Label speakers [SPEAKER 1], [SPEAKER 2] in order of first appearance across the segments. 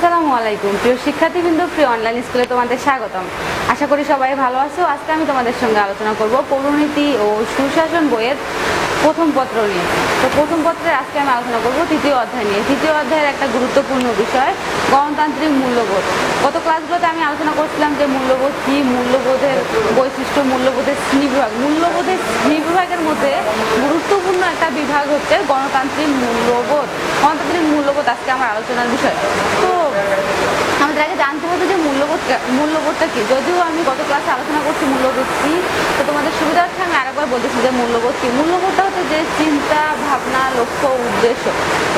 [SPEAKER 1] আসসালামু আলাইকুম প্রিয় শিক্ষার্থীবৃন্দ, প্রিয় অনলাইন স্কুলে তোমাদের স্বাগতম। আশা করি সবাই ভালো আছো। আজকে আমি তোমাদের সঙ্গে আলোচনা করব পৌরনীতি ও সুশাসন বইয়ের প্রথম পত্র নিয়ে। তো প্রথম পত্রে আজকে আমি আলোচনা করব তৃতীয় অধ্যায় নিয়ে। তৃতীয় অধ্যায়ের একটা গুরুত্বপূর্ণ বিষয় গণতান্ত্রিক মূল্যবোধ। গত ক্লাসগুলোতে আমি আলোচনা করছিলাম যে মূল্যবোধ কি, মূল্যবোধের বৈশিষ্ট্য, মূল্যবোধের শ্রেণীবিভাগ। মূল্যবোধের শ্রেণীবিভাগের মধ্যে গুরুত্বপূর্ণ একটা বিভাগ হচ্ছে গণতান্ত্রিক মূল্যবোধ। গণতান্ত্রিক মূল্যবোধ আজকে আমার আলোচনার বিষয়। তো আমাদের আগে জানতে হবে যে মূল্যবোধটা কি। যদিও আমি গত ক্লাসে আলোচনা করছি মূল্যবোধ কি, তো তোমাদের সুবিধার্থে আমি আরেকবার বলতেছি যে মূল্যবোধ কি। মূল্যবোধটা হচ্ছে যে চিন্তা, ভাবনা, লক্ষ্য, উদ্দেশ্য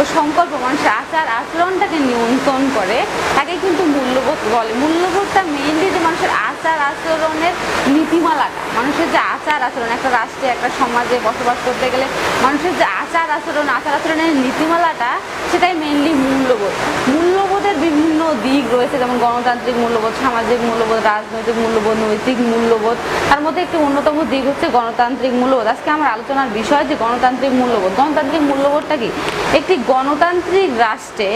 [SPEAKER 1] ও সংকল্প মানুষের আচার আচরণটাকে নিয়ন্ত্রণ করে, তাকে কিন্তু মূল্যবোধ বলে। মূল্যবোধটা মেইনলি যে মানুষের আচার আচরণের নীতিমালাটা, মানুষের যে আচার আচরণ, একটা রাষ্ট্রে একটা সমাজে বসবাস করতে গেলে মানুষের যে আচার আচরণের নীতিমালাটা, সেটাই মেইনলি মূল্যবোধ। মূল্যবোধের বিভিন্ন দিক রয়েছে, যেমন গণতান্ত্রিক মূল্যবোধ, সামাজিক মূল্যবোধ, রাজনৈতিক মূল্যবোধ, নৈতিক মূল্যবোধ। তার মধ্যে একটি অন্যতম দিক হচ্ছে গণতান্ত্রিক মূল্যবোধ। আজকে আমার আলোচনার বিষয় যে গণতান্ত্রিক মূল্যবোধ। গণতান্ত্রিক মূল্যবোধটা কি? একটি গণতান্ত্রিক রাষ্ট্রে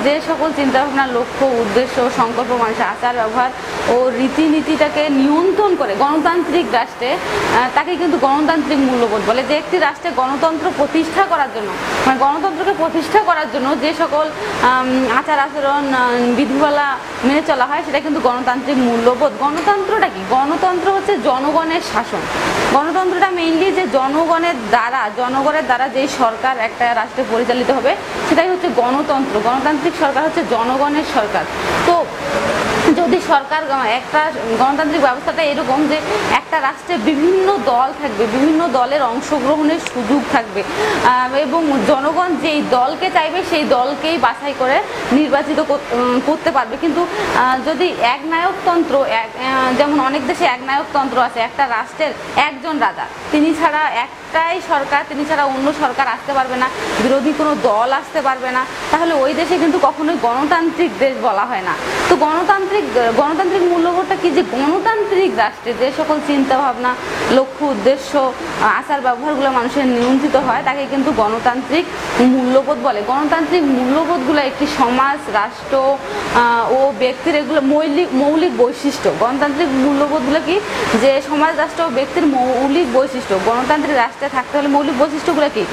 [SPEAKER 1] যে সকল চিন্তাভাবনা, লক্ষ্য, উদ্দেশ্য, সংকল্প, মানুষের আচার ব্যবহার ও রীতিনীতিটাকে নিয়ন্ত্রণ করে গণতান্ত্রিক রাষ্ট্রে, তাকে কিন্তু গণতান্ত্রিক মূল্যবোধ বলে। যে একটি রাষ্ট্রে গণতন্ত্র প্রতিষ্ঠা করার জন্য, মানে গণতন্ত্রকে প্রতিষ্ঠা করার জন্য যে সকল আচার আচরণ, বিধিমালা মেনে চলা হয়, সেটা কিন্তু গণতান্ত্রিক মূল্যবোধ। গণতন্ত্রটা কি? গণতন্ত্র হচ্ছে জনগণের শাসন। গণতন্ত্রটা মেইনলি যে জনগণের দ্বারা যেই সরকার একটা রাষ্ট্রে পরিচালিত হবে, সেটাই হচ্ছে গণতন্ত্র। গণতান্ত্রিক সরকার হচ্ছে জনগণের সরকার। তো যদি সরকার, একটা গণতান্ত্রিক ব্যবস্থাটা এরকম যে একটা রাষ্ট্রে বিভিন্ন দল থাকবে, বিভিন্ন দলের অংশগ্রহণের সুযোগ থাকবে, এবং জনগণ যেই দলকে চাইবে সেই দলকেই বাছাই করে নির্বাচিত করতে পারবে। কিন্তু যদি একনায়কতন্ত্র, যেমন অনেক দেশে একনায়কতন্ত্র আছে, একটা রাষ্ট্রের একজন রাজা, তিনি ছাড়া একটাই সরকার, তিনি ছাড়া অন্য সরকার আসতে পারবে না, বিরোধী কোনো দল আসতে পারবে না, তাহলে ওই দেশে কিন্তু কখনোই গণতান্ত্রিক দেশ বলা হয় না। তো গণতান্ত্রিক মূল্যবোধটা কি? যে গণতান্ত্রিক রাষ্ট্রে যে সকল চিন্তা ভাবনা, লক্ষ্য, উদ্দেশ্য, আচার ব্যবহারগুলো মানুষের নিয়ন্ত্রিত হয়, তাকে কিন্তু গণতান্ত্রিক মূল্যবোধ বলে। গণতান্ত্রিক মূল্যবোধগুলো একটি সমাজ, রাষ্ট্র ও ব্যক্তির, এগুলো মৌলিক বৈশিষ্ট্য। গণতান্ত্রিক মূল্যবোধগুলো কি? যে সমাজ, রাষ্ট্র ও ব্যক্তির মৌলিক বৈশিষ্ট্য। গণতান্ত্রিক রাষ্ট্রে থাকতে হলে মৌলিক বৈশিষ্ট্যগুলো কি?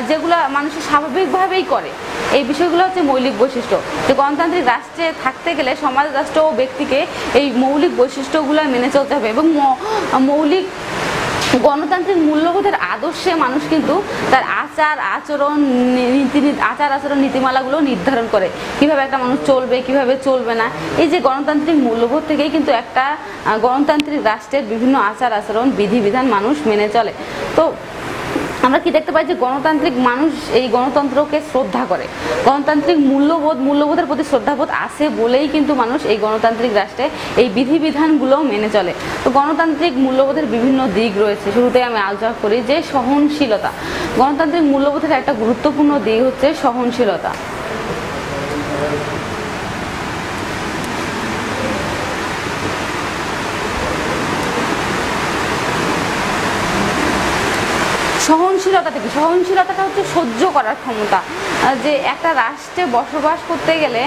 [SPEAKER 1] যেগুলো মানুষের স্বাভাবিকভাবেই করে, এই বিষয়গুলো হচ্ছে মৌলিক বৈশিষ্ট্য। যে গণতান্ত্রিক রাষ্ট্রে থাকতে গেলে সমাজ, রাষ্ট্র ও ব্যক্তিকে এই মৌলিক বৈশিষ্ট্যগুলো মেনে চলতে হবে, এবং মৌলিক গণতান্ত্রিক মূল্যবোধের আদর্শে মানুষ কিন্তু তার আচার আচরণ নীতিমালাগুলো নির্ধারণ করে, কিভাবে একটা মানুষ চলবে, কিভাবে চলবে না। এই যে গণতান্ত্রিক মূল্যবোধ থেকেই কিন্তু একটা গণতান্ত্রিক রাষ্ট্রের বিভিন্ন আচার আচরণ, বিধিবিধান মানুষ মেনে চলে। তো আমরা কি দেখতে পাই? যে গণতান্ত্রিক মানুষ এই গণতন্ত্রকে শ্রদ্ধা করে। গণতান্ত্রিক মূল্যবোধের প্রতি শ্রদ্ধাবোধ আছে বলেই কিন্তু মানুষ এই গণতান্ত্রিক রাষ্ট্রে এই বিধিবিধানগুলো মেনে চলে। তো গণতান্ত্রিক মূল্যবোধের বিভিন্ন দিক রয়েছে। শুরুতে আমি আলোচনা করি যে সহনশীলতা। গণতান্ত্রিক মূল্যবোধের একটা গুরুত্বপূর্ণ দিক হচ্ছে সহনশীলতা। সহনশীলতাটা কি? সহনশীলতাটা হচ্ছে সহ্য করার ক্ষমতা। যে একটা রাষ্ট্রে বসবাস করতে গেলে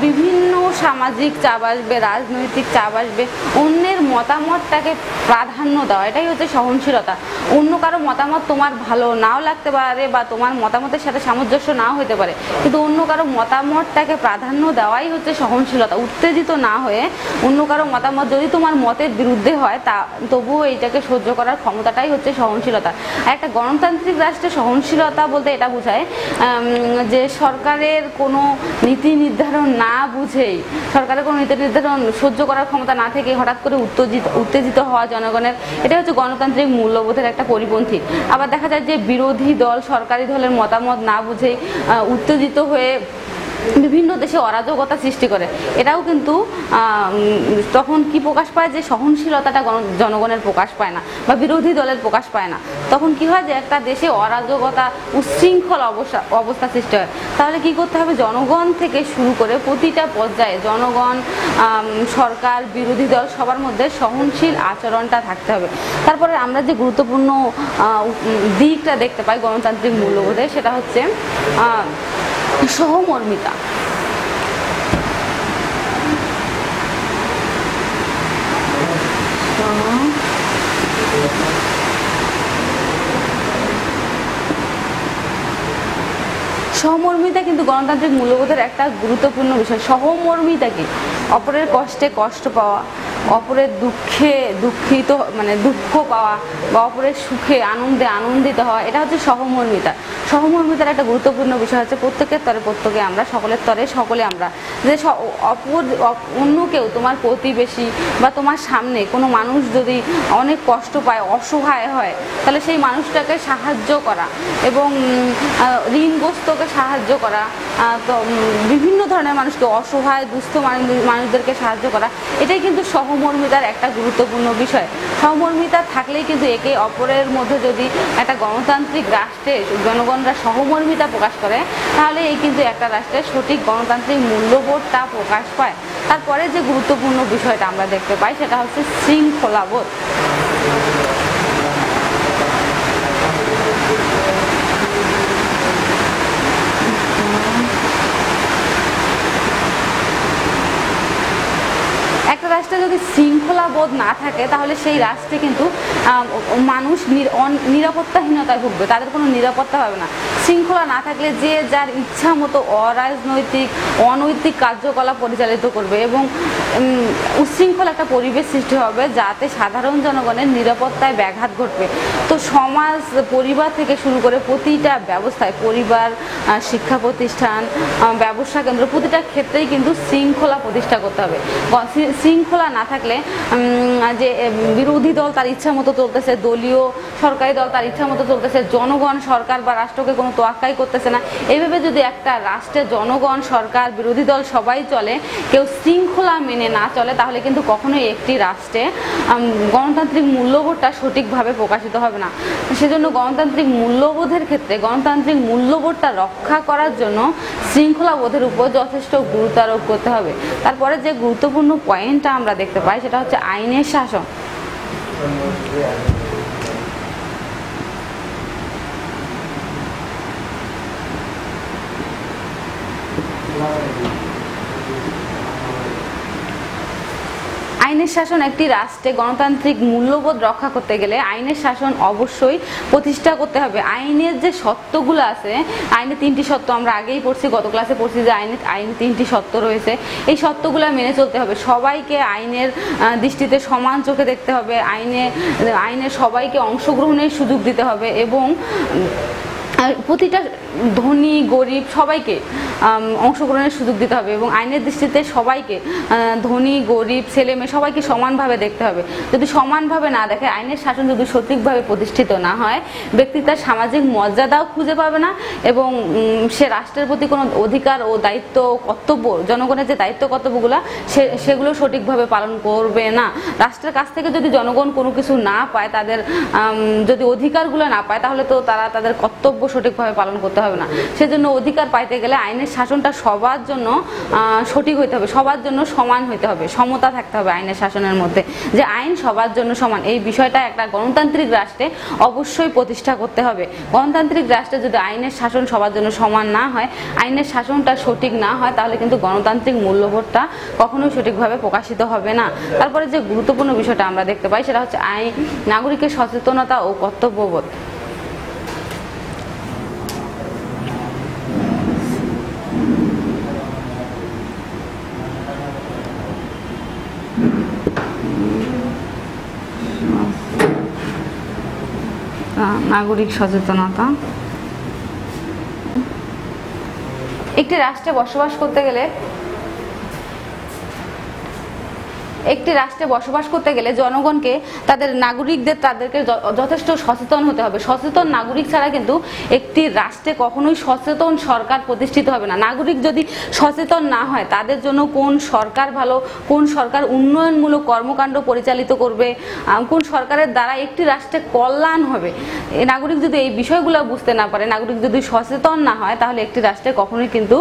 [SPEAKER 1] বিভিন্ন সামাজিক চাপ আসবে, রাজনৈতিক চাপ আসবে, অন্যের মতামতটাকে প্রাধান্য দেওয়া, এটাই হচ্ছে সহনশীলতা। অন্য কারো মতামত তোমার ভালো নাও লাগতে পারে, বা তোমার মতামতের সাথে সামঞ্জস্য নাও হতে পারে, কিন্তু অন্য কারো মতামতটাকে প্রাধান্য দেওয়াই হচ্ছে সহনশীলতা। উত্তেজিত না হয়ে অন্য কারো মতামত যদি তোমার মতের বিরুদ্ধে হয়, তবুও এইটাকে সহ্য করার ক্ষমতাটাই হচ্ছে সহনশীলতা। একটা গণতান্ত্রিক রাষ্ট্রে সহনশীলতা বলতে এটা বোঝায় যে সরকারের কোনো নীতি নির্ধারণ না বুঝেই, সরকারের কোনো নীতি নির্ধারণ সহ্য করার ক্ষমতা না থেকে হঠাৎ করে উত্তেজিত হওয়া জনগণের, এটা হচ্ছে গণতান্ত্রিক মূল্যবোধের একটা পরিপন্থী। আবার দেখা যায় যে বিরোধী দল সরকারি দলের মতামত না বুঝেই উত্তেজিত হয়ে বিভিন্ন দেশে অরাজকতা সৃষ্টি করে, এটাও কিন্তু তখন কি প্রকাশ পায়? যে সহনশীলতাটা জনগণের প্রকাশ পায় না, বা বিরোধী দলের প্রকাশ পায় না। তখন কি হয়? যে একটা দেশে অরাজকতা, উচ্ছৃঙ্খল অবস্থা সৃষ্টি হয়। তাহলে কি করতে হবে? জনগণ থেকে শুরু করে প্রতিটা পর্যায়ে জনগণ, সরকার, বিরোধী দল সবার মধ্যে সহনশীল আচরণটা থাকতে হবে। তারপরে আমরা যে গুরুত্বপূর্ণ দিকটা দেখতে পাই গণতান্ত্রিক মূল্যবোধে, সেটা হচ্ছে সহমর্মিতা। সহমর্মিতা কিন্তু গণতান্ত্রিক মূল্যবোধের একটা গুরুত্বপূর্ণ বিষয়। সহমর্মিতা কি? অপরের কষ্টে কষ্ট পাওয়া, অপরের দুঃখে দুঃখিত মানে দুঃখ পাওয়া, বা অপরের সুখে আনন্দে আনন্দিত হওয়া, এটা হচ্ছে সহমর্মিতা। সহমর্মিতার একটা গুরুত্বপূর্ণ বিষয় হচ্ছে প্রত্যেকের তরে প্রত্যেকে আমরা, সকলের তরে সকলে আমরা। যে অন্য কেউ, তোমার প্রতিবেশী বা তোমার সামনে কোনো মানুষ যদি অনেক কষ্ট পায়, অসহায় হয়, তাহলে সেই মানুষটাকে সাহায্য করা এবং ঋণগ্রস্তকে সাহায্য করা, তো বিভিন্ন ধরনের মানুষকে, অসহায় দুস্থ মানুষদেরকে সাহায্য করা, এটাই কিন্তু সহমর্মিতার একটা গুরুত্বপূর্ণ বিষয়। সহমর্মিতা থাকলেই কিন্তু একে অপরের মধ্যে যদি একটা গণতান্ত্রিক রাষ্ট্রে জনগণরা সহমর্মিতা প্রকাশ করে, তাহলে এই কিন্তু একটা রাষ্ট্রের সঠিক গণতান্ত্রিক মূল্যবোধটা প্রকাশ পায়। তারপরে যে গুরুত্বপূর্ণ বিষয়টা আমরা দেখতে পাই সেটা হচ্ছে শৃঙ্খলাবোধ। একটা রাষ্ট্রে যদি শৃঙ্খলাবোধ না থাকে, তাহলে সেই রাষ্ট্রে কিন্তু মানুষ নিরাপত্তাহীনতায় ভুগবে, তাদের কোনো নিরাপত্তা পাবে না। শৃঙ্খলা না থাকলে যে যার ইচ্ছা মতো অরাজনৈতিক অনৈতিক কার্যকলাপ পরিচালিত করবে এবং উচ্ছৃঙ্খল একটা পরিবেশ সৃষ্টি হবে, যাতে সাধারণ জনগণের নিরাপত্তায় ব্যাঘাত ঘটবে। তো সমাজ, পরিবার থেকে শুরু করে প্রতিটা ব্যবস্থায়, পরিবার, শিক্ষা প্রতিষ্ঠান, ব্যবসা কেন্দ্র, প্রতিটা ক্ষেত্রেই কিন্তু শৃঙ্খলা প্রতিষ্ঠা করতে হবে। শৃঙ্খলা না থাকলে যে বিরোধী দল তার ইচ্ছা মতো চলতেছে, দলীয় সরকারি দল তার ইচ্ছা মতো চলতেছে, জনগণ সরকার বা রাষ্ট্রকে কোনো তোয়াক্কাই করতেছে না, এইভাবে যদি একটা রাষ্ট্রে জনগণ, সরকার, বিরোধী দল সবাই চলে, কেউ শৃঙ্খলা মেনে না চলে, তাহলে কিন্তু কখনোই একটি রাষ্ট্রে গণতান্ত্রিক মূল্যবোধটা সঠিকভাবে প্রকাশিত হবে না। সেজন্য গণতান্ত্রিক মূল্যবোধের ক্ষেত্রে গণতান্ত্রিক মূল্যবোধটা রক্ষা করার জন্য শৃঙ্খলাবোধের উপর যথেষ্ট গুরুত্ব আরোপ করতে হবে। তারপরে যে গুরুত্বপূর্ণ পয়েন্টটা আমরা দেখতে পাই সেটা হচ্ছে আইনের শাসন। আইনের শাসন একটি রাষ্ট্রে গণতান্ত্রিক মূল্যবোধ রক্ষা করতে গেলে আইনের শাসন অবশ্যই প্রতিষ্ঠা করতে হবে। আইনের যে সত্যগুলো আছে, আইনে 3টি সত্য আমরা আগেই পড়ছি, গত ক্লাসে পড়ছি যে আইনে 3টি সত্য রয়েছে। এই সত্যগুলো মেনে চলতে হবে। সবাইকে আইনের দৃষ্টিতে সমান চোখে দেখতে হবে, আইনের সবাইকে অংশগ্রহণের সুযোগ দিতে হবে এবং প্রতিটা ধনী গরিব সবাইকে অংশগ্রহণের সুযোগ দিতে হবে এবং আইনের দৃষ্টিতে সবাইকে, ধনী গরিব ছেলে মেয়ে সবাইকে সমানভাবে দেখতে হবে। যদি সমানভাবে না দেখে, আইনের শাসন যদি সঠিকভাবে প্রতিষ্ঠিত না হয়, ব্যক্তি তার সামাজিক মর্যাদাও খুঁজে পাবে না এবং সে রাষ্ট্রের প্রতি কোনো অধিকার ও দায়িত্ব, কর্তব্য, জনগণের যে দায়িত্ব কর্তব্যগুলো সেগুলো সঠিকভাবে পালন করবে না। রাষ্ট্রের কাছ থেকে যদি জনগণ কোনো কিছু না পায়, তাদের যদি অধিকারগুলো না পায়, তাহলে তো তারা তাদের কর্তব্য সঠিকভাবে পালন করতে হবে না। সেজন্য অধিকার পাইতে গেলে আইনের শাসনটা সবার জন্য সঠিক হইতে হবে, সবার জন্য সমান হইতে হবে, সমতা থাকতে হবে আইনের শাসনের মধ্যে, যে আইন সবার জন্য সমান। এই বিষয়টা একটা গণতান্ত্রিক রাষ্ট্রে অবশ্যই প্রতিষ্ঠা করতে হবে। গণতান্ত্রিক রাষ্ট্রে যদি আইনের শাসন সবার জন্য সমান না হয়, আইনের শাসনটা সঠিক না হয়, তাহলে কিন্তু গণতান্ত্রিক মূল্যবোধটা কখনোই সঠিকভাবে প্রকাশিত হবে না। তারপরে যে গুরুত্বপূর্ণ বিষয়টা আমরা দেখতে পাই সেটা হচ্ছে নাগরিকের সচেতনতা ও কর্তব্যবোধ। নাগরিক সচেতনতা। একটি রাষ্ট্রে বসবাস করতে গেলে জনগণকে, তাদের নাগরিকদের, তাদেরকে যথেষ্ট সচেতন হতে হবে। সচেতন নাগরিক ছাড়া কিন্তু একটি রাষ্ট্রে কখনোই সচেতন সরকার প্রতিষ্ঠিত হবে না। নাগরিক যদি সচেতন না হয়, তাদের জন্য কোন সরকার ভালো, কোন সরকার উন্নয়নমূলক কর্মকাণ্ড পরিচালিত করবে, কোন সরকারের দ্বারা একটি রাষ্ট্রে কল্যাণ হবে, এই নাগরিক যদি এই বিষয়গুলো বুঝতে না পারে, নাগরিক যদি সচেতন না হয়, তাহলে একটি রাষ্ট্রে কখনোই কিন্তু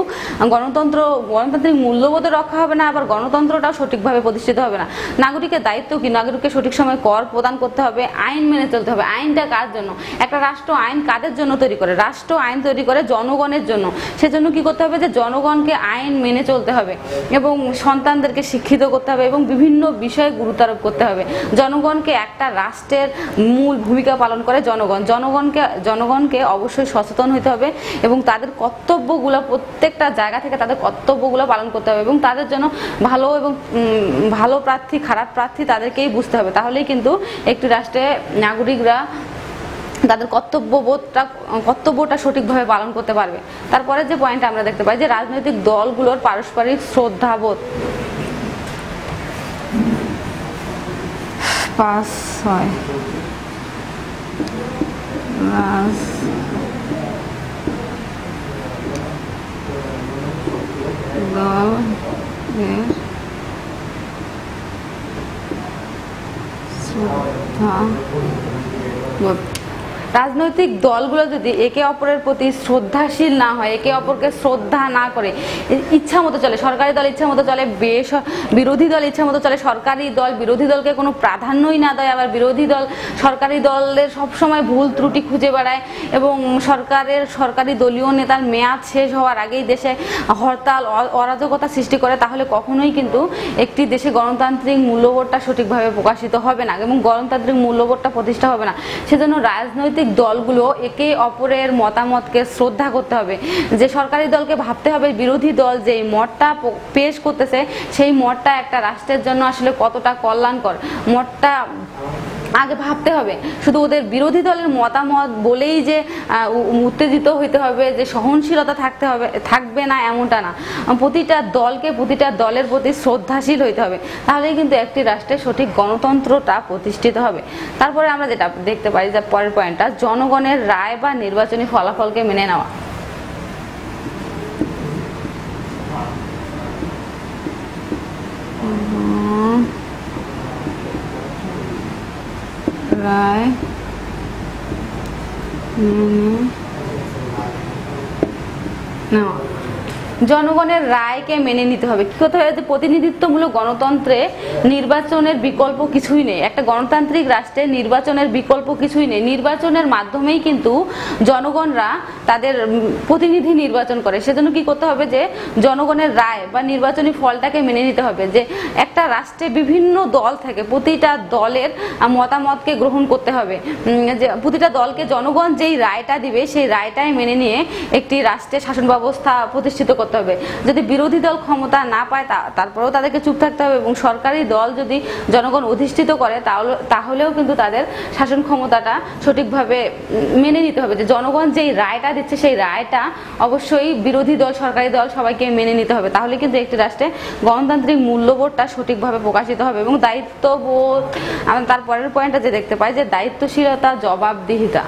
[SPEAKER 1] গণতান্ত্রিক মূল্যবোধ রক্ষা হবে না, আবার গণতন্ত্রটাও সঠিকভাবে প্রতিষ্ঠিত হবে হবে না। নাগরিকের দায়িত্ব কি? নাগরিককে সঠিক সময় কর প্রদান করতে হবে, আইন মেনে চলতে হবে। আইনটা কার জন্য? একটা রাষ্ট্র আইন কাদের জন্য তৈরি করে? রাষ্ট্র আইন তৈরি করে জনগণের জন্য। সেজন্য কি করতে হবে? যে জনগণকে আইন মেনে চলতে হবে এবং সন্তানদেরকে শিক্ষিত করতে হবে এবং বিভিন্ন বিষয়ে গুরুত্ব আরোপ করতে হবে। জনগণকে, একটা রাষ্ট্রের মূল ভূমিকা পালন করে জনগণকে অবশ্যই সচেতন হতে হবে এবং তাদের কর্তব্যগুলো, প্রত্যেকটা জায়গা থেকে তাদের কর্তব্যগুলো পালন করতে হবে এবং তাদের জন্য ভালো এবং ভালো প্রার্থী, খারাপ প্রার্থী তাদেরকেই বুঝতে হবে। তাহলেই কিন্তু একটি রাষ্ট্রে নাগরিকরা তাদের কর্তব্যটা সঠিকভাবে পালন করতে পারবে। তারপরে যে পয়েন্ট আমরা দেখতে পাই যে রাজনৈতিক দলগুলোর পারস্পরিক শ্রদ্ধাবোধ। 5-6 দলের শ্রদ্ধাবোধ। রাজনৈতিক দলগুলো যদি একে অপরের প্রতি শ্রদ্ধাশীল না হয়, একে অপরকে শ্রদ্ধা না করে, ইচ্ছা মতো চলে, সরকারি দল ইচ্ছা মতো চলে, বিরোধী দল ইচ্ছা মতো চলে, সরকারি দল বিরোধী দলকে কোনো প্রাধান্যই না দেয়, আবার বিরোধী দল সরকারি দলের সবসময় ভুল ত্রুটি খুঁজে বেড়ায় এবং সরকারি দলীয় নেতার মেয়াদ শেষ হওয়ার আগেই দেশে হরতাল, অরাজকতা সৃষ্টি করে, তাহলে কখনোই কিন্তু একটি দেশে গণতান্ত্রিক মূল্যবোধটা সঠিকভাবে প্রকাশিত হবে না এবং গণতান্ত্রিক মূল্যবোধটা প্রতিষ্ঠা হবে না। সেজন্য রাজনৈতিক দলগুলো একে অপরের মতামতকে শ্রদ্ধা করতে হবে। যে সরকারি দলকে ভাবতে হবে বিরোধী দল যে মতটা পেশ করতেছে সেই মতটা একটা রাষ্ট্রের জন্য আসলে কতটা কল্যাণকর, মতটা আগে ভাবতে হবে। শুধু ওদের বিরোধী দলের মতামত বলেই যে উত্তেজিত হইতে হবে, যে সহনশীলতা থাকবে না, এমনটা না। প্রতিটা দলের প্রতি শ্রদ্ধাশীল হইতে হবে, তাহলেই কিন্তু একটি রাষ্ট্রের সঠিক গণতন্ত্রটা প্রতিষ্ঠিত হবে। তারপরে আমরা যেটা দেখতে পাই যে পরের পয়েন্টটা, জনগণের রায় বা নির্বাচনী ফলাফলকে মেনে নেওয়া। রায় জনগণের রায়কে মেনে নিতে হবে। কি করতে হবে? যে প্রতিনিধিত্বমূলক গণতন্ত্রে নির্বাচনের বিকল্প কিছুই নেই। একটা গণতান্ত্রিক রাষ্ট্রে নির্বাচনের বিকল্প কিছুই নেই। নির্বাচনের মাধ্যমেই কিন্তু জনগণরা তাদের প্রতিনিধি নির্বাচন করে। সেজন্য কি করতে হবে? যে জনগণের রায় বা নির্বাচনী ফলটাকে মেনে নিতে হবে। যে একটা রাষ্ট্রে বিভিন্ন দল থাকে, প্রতিটা দলের মতামতকে গ্রহণ করতে হবে। যে প্রতিটা দলকে জনগণ যেই রায়টা দিবে সেই রায়টাই মেনে নিয়ে একটি রাষ্ট্রের শাসন ব্যবস্থা প্রতিষ্ঠিত করতে হবে। যদি বিরোধী দল ক্ষমতা না পায় তারপরেও তাদেরকে চুপ থাকতে হবে এবং সরকারি দল যদি জনগণ অধিষ্ঠিত করে তাহলেও কিন্তু তাদের শাসন ক্ষমতাটা সঠিকভাবে মেনে নিতে হবে। যে জনগণ যেই রায়টা দিচ্ছে সেই রায়টা অবশ্যই বিরোধী দল, সরকারি দল সবাইকে মেনে নিতে হবে। তাহলে কিন্তু একটি রাষ্ট্রে গণতান্ত্রিক মূল্যবোধটা সঠিকভাবে প্রকাশিত হবে এবং দায়িত্ববোধ। তারপরের পয়েন্টটা যে দেখতে পাই যে দায়িত্বশীলতা, জবাবদিহিতা।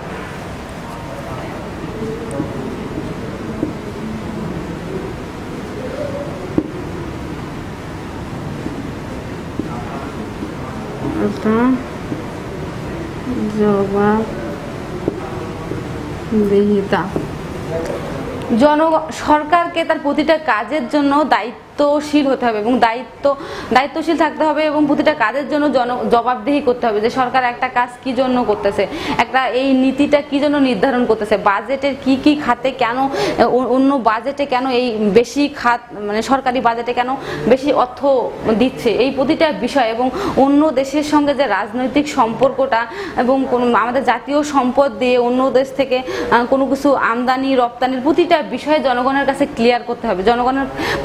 [SPEAKER 1] জবাবদিহিতা সরকারকে তার প্রতিটা কাজের জন্য দায়িত্বশীল হতে হবে এবং দায়িত্বশীল থাকতে হবে এবং প্রতিটা কাজের জন্য জবাবদিহি করতে হবে। যে সরকার একটা কাজ কি জন্য করতেছে, একটা এই নীতিটা কি জন্য নির্ধারণ করতেছে, বাজেটের কি খাতে কেন অন্য বাজেটে কেন এই বেশি খাত, মানে সরকারি বাজেটে কেন বেশি অর্থ দিচ্ছে, এই প্রতিটা বিষয় এবং অন্য দেশের সঙ্গে যে রাজনৈতিক সম্পর্কটা এবং আমাদের জাতীয় সম্পদ দিয়ে অন্য দেশ থেকে কোনো কিছু আমদানি রপ্তানির প্রতিটা বিষয়ে জনগণের কাছে ক্লিয়ার করতে হবে।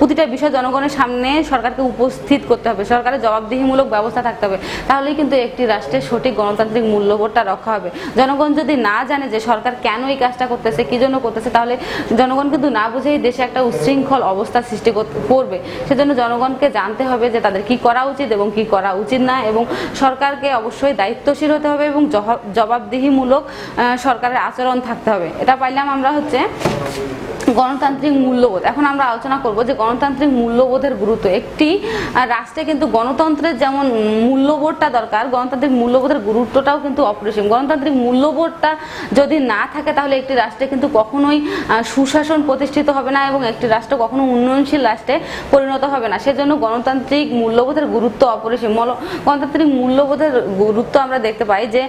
[SPEAKER 1] প্রতিটা বিষয় জনগণের সামনে সরকারকে উপস্থিত করতে হবে। সরকারের জবাবদিহিমূলক ব্যবস্থা থাকতে হবে, তাহলেই কিন্তু একটি রাষ্ট্রের সঠিক গণতান্ত্রিক মূল্যবোধটা রক্ষা হবে। জনগণ যদি না জানে যে সরকার কেন এই কাজটা করতেছে, কি জন্য করতেছে, তাহলে জনগণ কিন্তু না বুঝেই দেশে একটা উচ্ছৃঙ্খল অবস্থা সৃষ্টি করবে। সেজন্য জনগণকে জানতে হবে যে তাদের কি করা উচিত এবং কি করা উচিত না এবং সরকারকে অবশ্যই দায়িত্বশীল হতে হবে এবং জবাবদিহিমূলক সরকারের আচরণ থাকতে হবে। এটা পাইলাম আমরা হচ্ছে গণতান্ত্রিক মূল্যবোধ। এখন আমরা আলোচনা করব যে গণতান্ত্রিক মূল্যবোধের গুরুত্ব। একটি রাষ্ট্রে কিন্তু গণতন্ত্রের যেমন মূল্যবোধটা দরকার, গণতান্ত্রিক মূল্যবোধের গুরুত্বটাও কিন্তু অপরিসীম। গণতান্ত্রিক মূল্যবোধটা যদি না থাকে তাহলে একটি রাষ্ট্রে কিন্তু কখনোই সুশাসন প্রতিষ্ঠিত হবে না এবং একটি রাষ্ট্র কখনো উন্নয়নশীল রাষ্ট্রে পরিণত হবে না। সেজন্য গণতান্ত্রিক মূল্যবোধের গুরুত্ব অপরিসীম। গণতান্ত্রিক মূল্যবোধের গুরুত্ব আমরা দেখতে পাই যে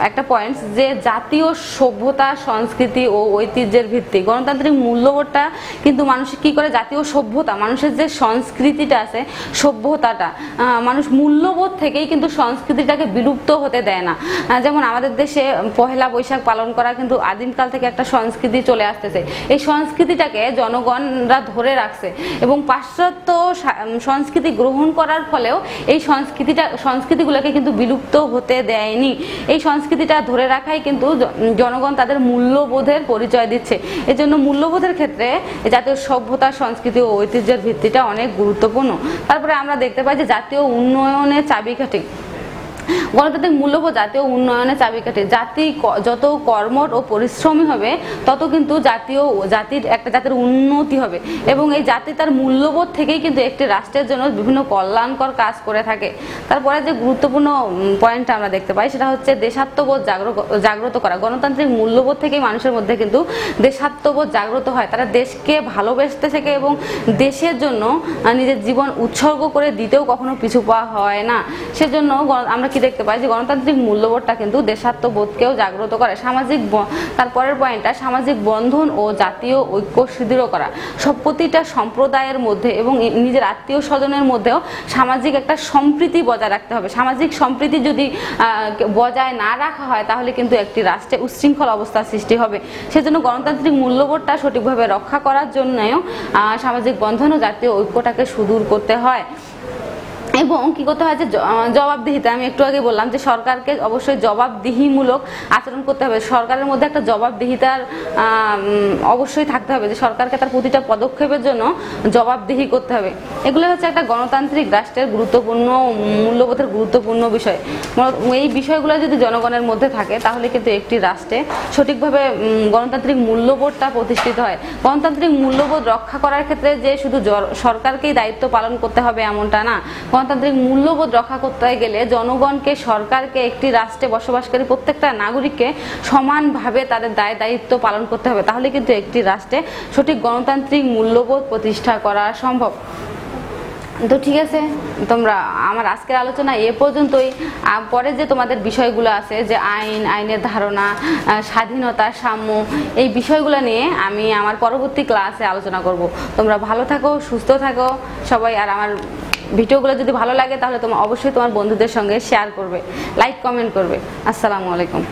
[SPEAKER 1] একটা পয়েন্ট, যে জাতীয় সভ্যতা, সংস্কৃতি ও ঐতিহ্যের ভিত্তি। গণতান্ত্রিক মূল্যবোধটা কিন্তু মানুষ কি করে, জাতীয় সভ্যতা, মানুষের যে সংস্কৃতিটা আছে, সভ্যতাটা, মানুষ মূল্যবোধ থেকেই কিন্তু সংস্কৃতিটাকে বিলুপ্ত হতে দেয় না। যেমন আমাদের দেশে পহেলা বৈশাখ পালন করা কিন্তু আদিমকাল থেকে একটা সংস্কৃতি চলে আসতেছে। এই সংস্কৃতিটাকে জনগণরা ধরে রাখছে এবং পাশ্চাত্য সংস্কৃতি গ্রহণ করার ফলেও এই সংস্কৃতিগুলোকে কিন্তু বিলুপ্ত হতে দেয়নি। এই সংস্কৃতিটা ধরে রাখাই কিন্তু জনগণ তাদের মূল্যবোধের পরিচয় দিচ্ছে। এজন্য মূল্যবোধের ক্ষেত্রে জাতীয় সভ্যতা, সংস্কৃতি ও ঐতিহ্যের ভিত্তিটা অনেক গুরুত্বপূর্ণ। তারপরে আমরা দেখতে পাই যে জাতীয় উন্নয়নের চাবিকাঠি। গণতান্ত্রিক মূল্যবোধ জাতীয় উন্নয়নের চাবিকাঠি। জাতি যত কর্মঠ ও পরিশ্রমী হবে তত কিন্তু জাতির উন্নতি হবে এবং এই জাতি তার মূল্যবোধ থেকেই কিন্তু একটি রাষ্ট্রের জন্য বিভিন্ন কল্যাণকর কাজ করে থাকে। তারপরে যে গুরুত্বপূর্ণ পয়েন্টটা আমরা দেখতে পাই সেটা হচ্ছে দেশাত্মবোধ জাগ্রত করা। গণতান্ত্রিক মূল্যবোধ থেকেই মানুষের মধ্যে কিন্তু দেশাত্মবোধ জাগ্রত হয়। তারা দেশকে ভালোবাসতে শেখে এবং দেশের জন্য নিজের জীবন উৎসর্গ করে দিতেও কখনো পিছু পা হয় না। সেজন্য আমরা কি দেখতে পাই যে গণতান্ত্রিক মূল্যবোধটা কিন্তু দেশাত্মবোধকেও জাগ্রত করে। তারপরের পয়েন্টটা সামাজিক বন্ধন ও জাতীয় ঐক্য সুদৃঢ় করা। প্রতিটা সম্প্রদায়ের মধ্যে এবং নিজের আত্মীয় স্বজনের মধ্যেও সামাজিক একটা সম্প্রীতি বজায় রাখতে হবে। সামাজিক সম্প্রীতি যদি বজায় না রাখা হয় তাহলে কিন্তু একটি রাষ্ট্রে উচ্ছৃঙ্খল অবস্থার সৃষ্টি হবে। সেজন্য গণতান্ত্রিক মূল্যবোধটা সঠিকভাবে রক্ষা করার জন্যও সামাজিক বন্ধন ও জাতীয় ঐক্যটাকে সুদূর করতে হয়। এবং কি করতে হয় যে জবাবদিহিতা। আমি একটু আগে বললাম যে সরকারকে অবশ্যই জবাবদিহিমূলক আচরণ করতে হবে। সরকারের মধ্যে একটা জবাবদিহিতার অবশ্যই থাকতে হবে, যে সরকারকে তার প্রতিটা পদক্ষেপের জন্য জবাবদিহি করতে হবে। এগুলো হচ্ছে একটা গণতান্ত্রিক রাষ্ট্রের গুরুত্বপূর্ণ মূল্যবোধের গুরুত্বপূর্ণ বিষয়। এই বিষয়গুলো যদি জনগণের মধ্যে থাকে তাহলে কিন্তু একটি রাষ্ট্রে সঠিকভাবে গণতান্ত্রিক মূল্যবোধটা প্রতিষ্ঠিত হয়। গণতান্ত্রিক মূল্যবোধ রক্ষা করার ক্ষেত্রে যে শুধু সরকারকেই দায়িত্ব পালন করতে হবে এমনটা না। গণতান্ত্রিক মূল্যবোধ রক্ষা করতে গেলে জনগণকে, সরকারকে, একটি রাষ্ট্রে বসবাসকারী প্রত্যেকটা নাগরিককে সমানভাবে তাদের দায়িত্ব পালন করতে হবে। তাহলে কিন্তু একটি রাষ্ট্রে সঠিক গণতান্ত্রিক মূল্যবোধ প্রতিষ্ঠা করা সম্ভব। তো ঠিক আছে, তোমরা আমার আজকের আলোচনা এ পর্যন্তই। পরে যে তোমাদের বিষয়গুলো আছে, যে আইনের ধারণা, স্বাধীনতা, সাম্য, এই বিষয়গুলো নিয়ে আমি আমার পরবর্তী ক্লাসে আলোচনা করব। তোমরা ভালো থাকো, সুস্থ থাকো সবাই। আর আমার ভিডিওগুলো যদি ভালো লাগে তাহলে তোমরা অবশ্যই তোমার বন্ধুদের সঙ্গে শেয়ার করবে, লাইক, কমেন্ট করবে। আসসালামু আলাইকুম।